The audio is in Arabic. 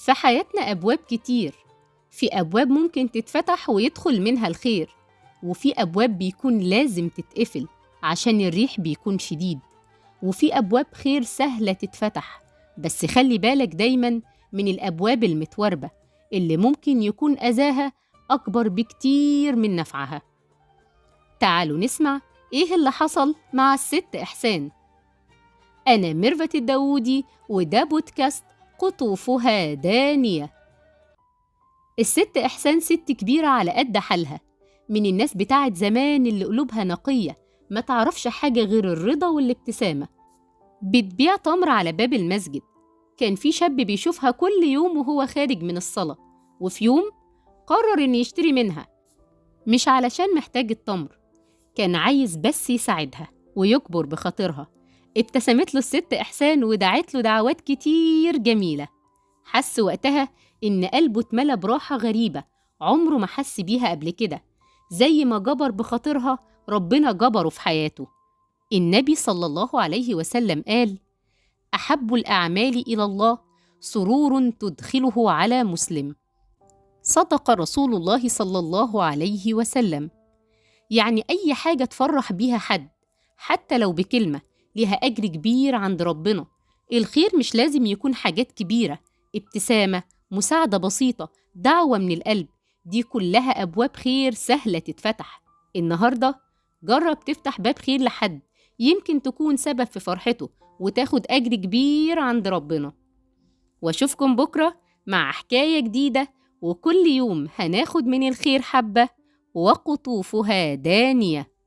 في حياتنا أبواب كتير. في أبواب ممكن تتفتح ويدخل منها الخير، وفي أبواب بيكون لازم تتقفل عشان الريح بيكون شديد، وفي أبواب خير سهلة تتفتح، بس خلي بالك دايماً من الأبواب المتوربة اللي ممكن يكون أذاها أكبر بكتير من نفعها. تعالوا نسمع إيه اللي حصل مع الست إحسان. أنا ميرفت الداودي، وده بودكاست قطوفها دانية. الست إحسان ست كبيرة على قد حالها، من الناس بتاعت زمان اللي قلوبها نقية، ما تعرفش حاجة غير الرضا والابتسامة. بتبيع تمر على باب المسجد. كان في شاب بيشوفها كل يوم وهو خارج من الصلاة، وفي يوم قرر إن يشتري منها، مش علشان محتاج التمر، كان عايز بس يساعدها ويكبر بخاطرها. ابتسمت له الست إحسان ودعت له دعوات كتير جميلة. حس وقتها إن قلبه اتملى براحة غريبة عمره ما حس بيها قبل كده. زي ما جبر بخاطرها ربنا جبره في حياته. النبي صلى الله عليه وسلم قال: أحب الأعمال إلى الله سرور تدخله على مسلم. صدق رسول الله صلى الله عليه وسلم. يعني أي حاجة تفرح بيها حد، حتى لو بكلمة، ليها أجر كبير عند ربنا. الخير مش لازم يكون حاجات كبيرة، ابتسامة، مساعدة بسيطة، دعوة من القلب، دي كلها أبواب خير سهلة تتفتح. النهاردة جرب تفتح باب خير لحد، يمكن تكون سبب في فرحته وتاخد أجر كبير عند ربنا. واشوفكم بكرة مع حكاية جديدة، وكل يوم هناخد من الخير حبة وقطوفها دانية.